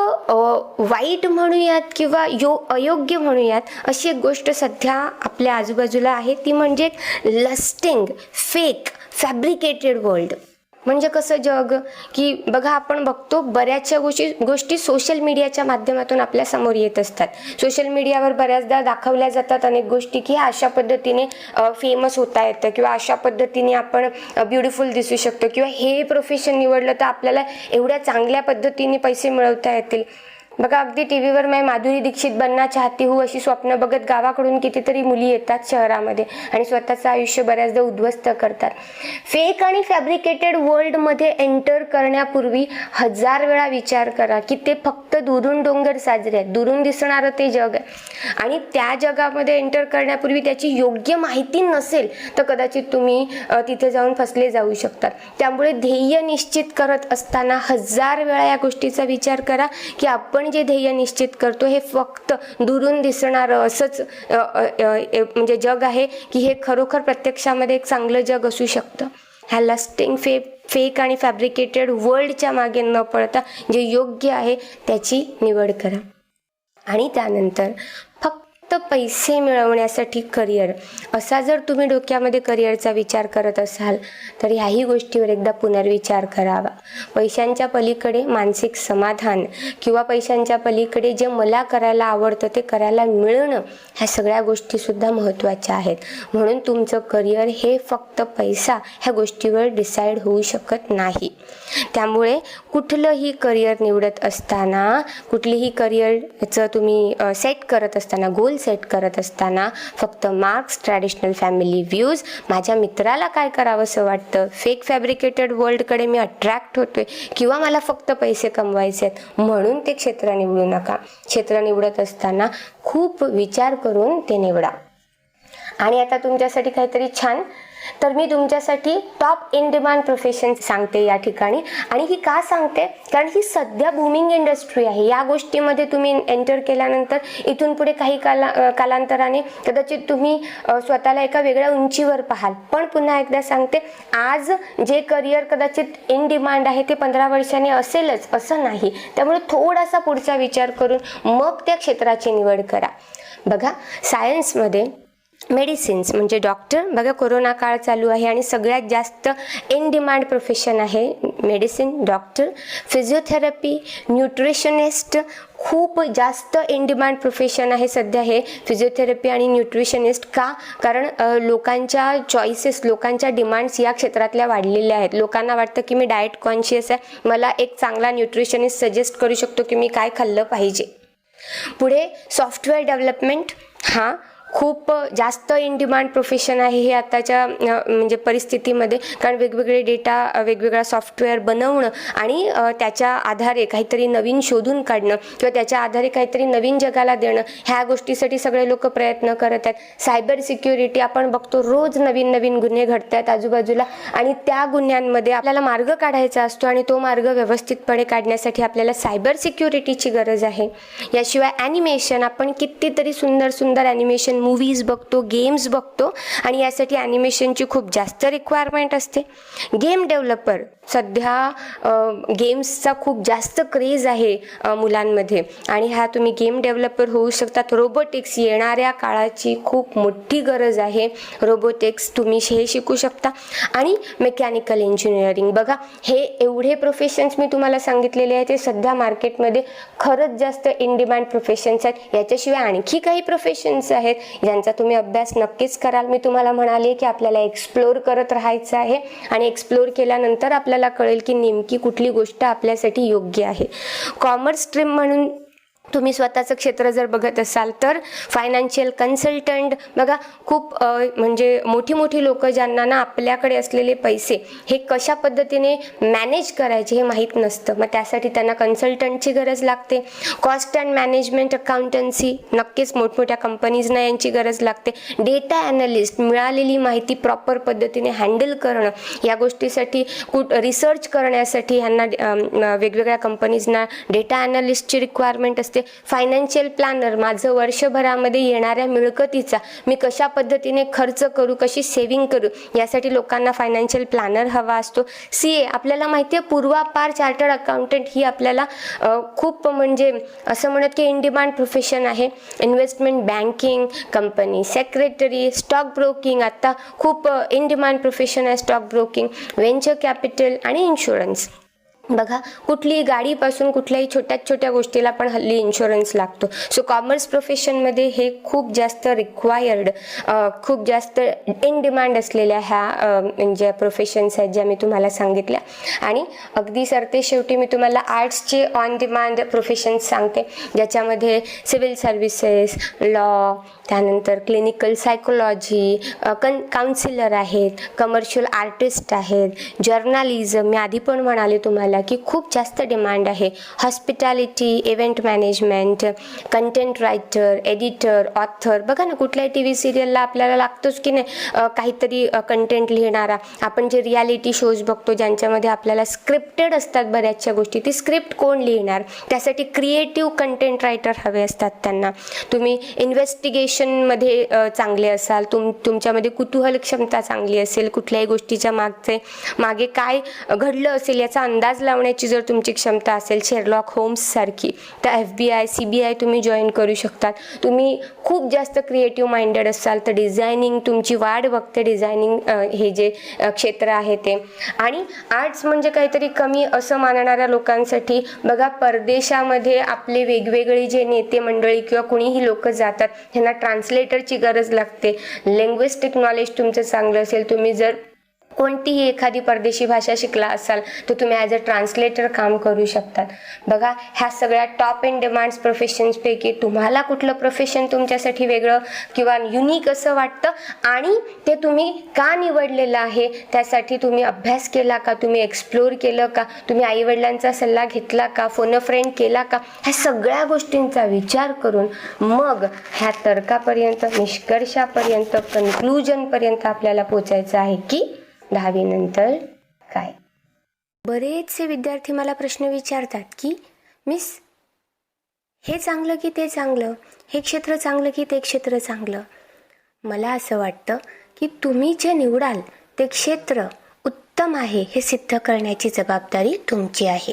वाईट म्हणूयात किंवा अयोग्य म्हणूयात अशी एक गोष्ट सध्या आपल्या आजूबाजूला आहे, ती म्हणजे लस्टिंग फेक फॅब्रिकेटेड वर्ल्ड. म्हणजे कसं जग की बघा, आपण बघतो बऱ्याचशा गोष्टी सोशल मीडियाच्या माध्यमातून आपल्या समोर येत असतात. सोशल मीडियावर बऱ्याचदा दाखवल्या जातात अनेक गोष्टी की अशा पद्धतीने फेमस होता येतं किंवा अशा पद्धतीने आपण ब्युटिफुल दिसू शकतो किंवा हे प्रोफेशन निवडलं तर आपल्याला एवढ्या चांगल्या पद्धतीने पैसे मिळवता येतील. बघा, अगदी टी व्हीवर मैं माधुरी दीक्षित बनना चाहती हूँ अशी स्वप्न बघत गावाकडून कितीतरी मुली येतात शहरामध्ये आणि स्वतःचं आयुष्य बऱ्याचदा उद्ध्वस्त करतात. फेक आणि फॅब्रिकेटेड वर्ल्डमध्ये एंटर करण्यापूर्वी 1000 वेळा विचार करा की ते फक्त दुरून डोंगर साजरे आहेत, दुरून दिसणारं ते जग आहे. आणि त्या जगामध्ये एंटर करण्यापूर्वी त्याची योग्य माहिती नसेल तर कदाचित तुम्ही तिथे जाऊन फसले जाऊ शकतात. त्यामुळे ध्येय निश्चित करत असताना 1000 वेळा या गोष्टीचा विचार करा की आपण जे ध्येय निश्चित करतो हे फक्त दुरून दिसणारं असंच म्हणजे जग आहे की हे खरोखर प्रत्यक्षामध्ये एक चांगलं जग असू शकतं. ह्या लस्टिंग फेक आणि फॅब्रिकेटेड वर्ल्डच्या मागे न पडता जे योग्य आहे त्याची निवड करा. आणि त्यानंतर फक्त पैसे मिळवण्यासाठी करिअर असा जर तुम्ही डोक्यामध्ये करिअरचा विचार करत असाल तर ह्याही गोष्टीवर एकदा पुनर्विचार करावा. पैशांच्या पलीकडे मानसिक समाधान किंवा पैशांच्या पलीकडे जे मला करायला आवडतं ते करायला मिळणं ह्या सगळ्या गोष्टीसुद्धा महत्त्वाच्या आहेत. म्हणून तुमचं करिअर हे फक्त पैसा ह्या गोष्टीवर डिसाईड होऊ शकत नाही. त्यामुळे कुठलंही करिअर निवडत असताना, कुठलीही करिअरचं तुम्ही सेट करत असताना, गोल गोल सेट करत असताना फक्त मार्क्स, ट्रॅडिशनल फॅमिली व्ह्यूज, माझ्या मित्राला काय करावंसं वाटतं, फेक फॅब्रिकेटेड वर्ल्डकडे मी अट्रॅक्ट होतोय किंवा मला फक्त पैसे कमवायचे आहेत म्हणून ते क्षेत्र निवडू नका. क्षेत्र निवडत असताना खूप विचार करून ते निवडा. आणि आता तुमच्यासाठी काहीतरी छान, तर मी तुमच्यासाठी टॉप इन डिमांड प्रोफेशन सांगते या ठिकाणी. आणि ही का सांगते, कारण ही सध्या बूमिंग इंडस्ट्री आहे. या गोष्टीमध्ये तुम्ही एंटर केल्यानंतर इथून पुढे काही कालांतराने कदाचित तुम्ही स्वतःला एका वेगळ्या उंचीवर पाहाल. पण पुन्हा एकदा सांगते, आज जे करिअर कदाचित इन डिमांड आहे ते 15 वर्षांनी असेलच असं नाही. त्यामुळे थोडासा पुढचा विचार करून मग त्या क्षेत्राची निवड करा. बघा, सायन्समध्ये मेडिसिन्स म्हणजे डॉक्टर, बघा कोरोना काळ चालू आहे आणि सगळ्यात जास्त इन डिमांड प्रोफेशन आहे मेडिसिन, डॉक्टर. फिजिओथेरपी, न्यूट्रिशनिस्ट खूप जास्त इन डिमांड प्रोफेशन आहे सध्या हे फिजिओथेरपी आणि न्यूट्रिशनिस्ट. का? कारण लोकांच्या चॉईसेस, लोकांच्या डिमांड्स या क्षेत्रातल्या वाढलेल्या आहेत. लोकांना वाटतं की मी डाएट कॉन्शियस आहे, मला एक चांगला न्यूट्रिशनिस्ट सजेस्ट करू शकतो की मी काय खाल्लं पाहिजे. पुढे सॉफ्टवेअर डेव्हलपमेंट, हा खूप जास्त इन डिमांड प्रोफेशन आहे हे आताच्या म्हणजे परिस्थितीमध्ये. कारण वेगवेगळे डेटा, वेगवेगळा सॉफ्टवेअर बनवणं आणि त्याच्या आधारे काहीतरी नवीन शोधून काढणं किंवा त्याच्या आधारे काहीतरी नवीन जगाला देणं, ह्या गोष्टीसाठी सगळे लोक प्रयत्न करत आहेत. सायबर सिक्युरिटी, आपण बघतो रोज नवीन नवीन गुन्हे घडत आहेत आजूबाजूला आणि त्या गुन्ह्यांमध्ये आपल्याला मार्ग काढायचा असतो आणि तो मार्ग व्यवस्थितपणे काढण्यासाठी आपल्याला सायबर सिक्युरिटीची गरज आहे. याशिवाय ॲनिमेशन, आपण कितीतरी सुंदर सुंदर ॲनिमेशन मूवीज बघतो, गेम्स बघतो आणि यासाठी ॲनिमेशनची खूप जास्त रिक्वायरमेंट असते. गेम डेव्हलपर, सध्या गेम्सचा खूप जास्त क्रेज आहे मुलांमध्ये आणि ह्या तुम्ही गेम डेव्हलपर होऊ शकतात. रोबोटिक्स, येणाऱ्या काळाची खूप मोठी गरज आहे. रोबोटिक्स तुम्ही हे शिकू शकता. आणि मेकॅनिकल इंजिनिअरिंग, बघा हे एवढे प्रोफेशन्स मी तुम्हाला सांगितलेले आहेत ते सध्या मार्केटमध्ये खरंच जास्त इन डिमांड प्रोफेशन्स आहेत. याच्याशिवाय आणखी काही प्रोफेशन्स आहेत ज्यांचा तुम्ही अभ्यास नक्कीच कराल. मी तुम्हाला म्हणाले की आपल्याला एक्सप्लोर करत राहायचं आहे आणि एक्सप्लोर केल्यानंतर आपल्याला कळेल की नेमकी कुठली गोष्ट आपल्यासाठी योग्य आहे. कॉमर्स स्ट्रीम म्हणून तुम्ही स्वतःचं क्षेत्र जर बघत असाल तर फायनान्शियल कन्सल्टंट, बघा खूप म्हणजे मोठी मोठी लोक ज्यांना ना आपल्याकडे असलेले पैसे हे कशा पद्धतीने मॅनेज करायचे हे माहीत नसतं, मग त्यासाठी त्यांना कन्सल्टंटची गरज लागते. कॉस्ट अँड मॅनेजमेंट अकाउंटन्सी, नक्कीच मोठमोठ्या कंपनीजना यांची गरज लागते. डेटा ॲनालिस्ट, मिळालेली माहिती प्रॉपर पद्धतीने हँडल करणं, या गोष्टीसाठी रिसर्च करण्यासाठी ह्यांना वेगवेगळ्या कंपनीजना डेटा ॲनालिस्टची रिक्वायरमेंट असते. फायनान्शियल प्लॅनर, माझं वर्षभरामध्ये येणाऱ्या मिळकतीचा मी कशा पद्धतीने खर्च करू, कशी सेव्हिंग करू, यासाठी लोकांना फायनान्शियल प्लॅनर हवा असतो. CA, आपल्याला माहिती आहे पूर्वापार चार्टर्ड अकाउंटंट ही आपल्याला खूप म्हणजे असं म्हणत की इन डिमांड प्रोफेशन आहे. Investment banking, company secretary, stock broking, आता खूप इन डिमांड प्रोफेशन आहे स्टॉक ब्रोकिंग. व्हेंचर कॅपिटल आणि इन्शुरन्स, बघा कुठलीही गाडीपासून कुठल्याही छोट्या छोट्या गोष्टीला पण हल्ली इन्शुरन्स लागतो. सो कॉमर्स प्रोफेशनमध्ये हे खूप जास्त रिक्वायर्ड, खूप जास्त इन डिमांड असलेल्या ह्या ज्या प्रोफेशन्स आहेत ज्या मी तुम्हाला सांगितल्या. आणि अगदी सरते शेवटी मी तुम्हाला आर्ट्सचे ऑन डिमांड प्रोफेशन्स सांगते, ज्याच्यामध्ये सिव्हिल सर्व्हिसेस, लॉ, त्यानंतर क्लिनिकल सायकोलॉजी, काउन्सिलर आहेत, कमर्शियल आर्टिस्ट आहेत, जर्नलिझम, मी आधी पण म्हणाले तुम्हाला की खूप जास्त डिमांड आहे. Hospitality, event management, content writer, editor, author, बघा ना कुठल्याही TV सिरियलला आपल्याला लागतोच की नाही काहीतरी कंटेंट लिहिणारा. आपण जे रियालिटी शोज बघतो ज्यांच्यामध्ये आपल्याला स्क्रिप्टेड असतात बऱ्याचशा गोष्टी, ती स्क्रिप्ट कोण लिहिणार, त्यासाठी क्रिएटिव्ह कंटेंट रायटर हवे असतात त्यांना. तुम्ही इन्व्हेस्टिगेशनमध्ये चांगले असाल, तुमच्यामध्ये कुतूहल क्षमता चांगली असेल, कुठल्याही गोष्टीच्या मागे काय घडलं असेल याचा अंदाज लावण्याची जर तुमची क्षमता असेल, शेरलॉक होम्स सारखी, तर FBI, CBI तुम्ही जॉईन करू शकतात. तुम्ही खूप जास्त क्रिएटिव्ह माइंडेड असाल तर डिझायनिंग तुमची वाढ बघते, डिझायनिंग हे जे क्षेत्र आहे ते. आणि आर्ट्स म्हणजे काहीतरी कमी असं मानणाऱ्या लोकांसाठी, बघा परदेशामध्ये आपले वेगवेगळे जे नेते मंडळी किंवा कुणीही लोक जातात त्यांना ट्रान्सलेटरची गरज लागते. लिंग्विस्टिक नॉलेज तुमचं चांगलं असेल, तुम्ही जर कोणतीही एखादी परदेशी भाषा शिकला असाल तर तुम्ही ॲज अ ट्रान्सलेटर काम करू शकतात. बघा, ह्या सगळ्या टॉप इन डिमांड्स प्रोफेशन्सपैकी तुम्हाला कुठलं प्रोफेशन तुमच्यासाठी वेगळं किंवा युनिक असं वाटतं आणि ते तुम्ही का निवडलेलं आहे, त्यासाठी तुम्ही अभ्यास केला का, तुम्ही एक्सप्लोर केलं का, तुम्ही आईवडिलांचा सल्ला घेतला का, फोन फ्रेंड केला का, ह्या सगळ्या गोष्टींचा विचार करून मग ह्या तर्कापर्यंत, निष्कर्षापर्यंत, कन्क्लुजनपर्यंत आपल्याला पोचायचं आहे की 10वी नंतर काय. बरेचसे विद्यार्थी मला प्रश्न विचारतात की मिस, हे चांगलं की ते चांगलं, हे क्षेत्र चांगलं की ते क्षेत्र चांगलं. मला असं वाटतं की तुम्ही जे निवडाल ते क्षेत्र उत्तम आहे हे सिद्ध करण्याची जबाबदारी तुमची आहे.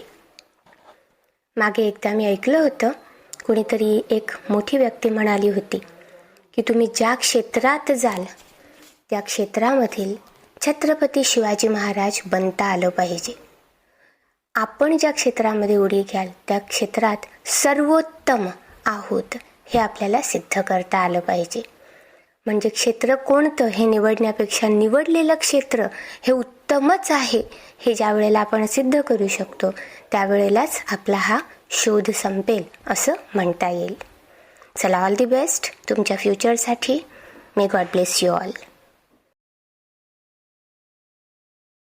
मागे एकदा मी ऐकलं होतं, कुणीतरी एक मोठी व्यक्ती म्हणाली होती की तुम्ही ज्या क्षेत्रात जाल त्या क्षेत्रामधील छत्रपती शिवाजी महाराज बनता आलं पाहिजे. आपण ज्या क्षेत्रामध्ये उडी घ्याल त्या क्षेत्रात सर्वोत्तम आहोत हे आपल्याला सिद्ध करता आलं पाहिजे. म्हणजे क्षेत्र कोणतं हे निवडण्यापेक्षा निवडलेलं क्षेत्र हे उत्तमच आहे हे ज्या वेळेला आपण सिद्ध करू शकतो त्यावेळेलाच आपला हा शोध संपेल असं म्हणता येईल. चला, ऑल दी बेस्ट तुमच्या फ्युचरसाठी. May God bless you all.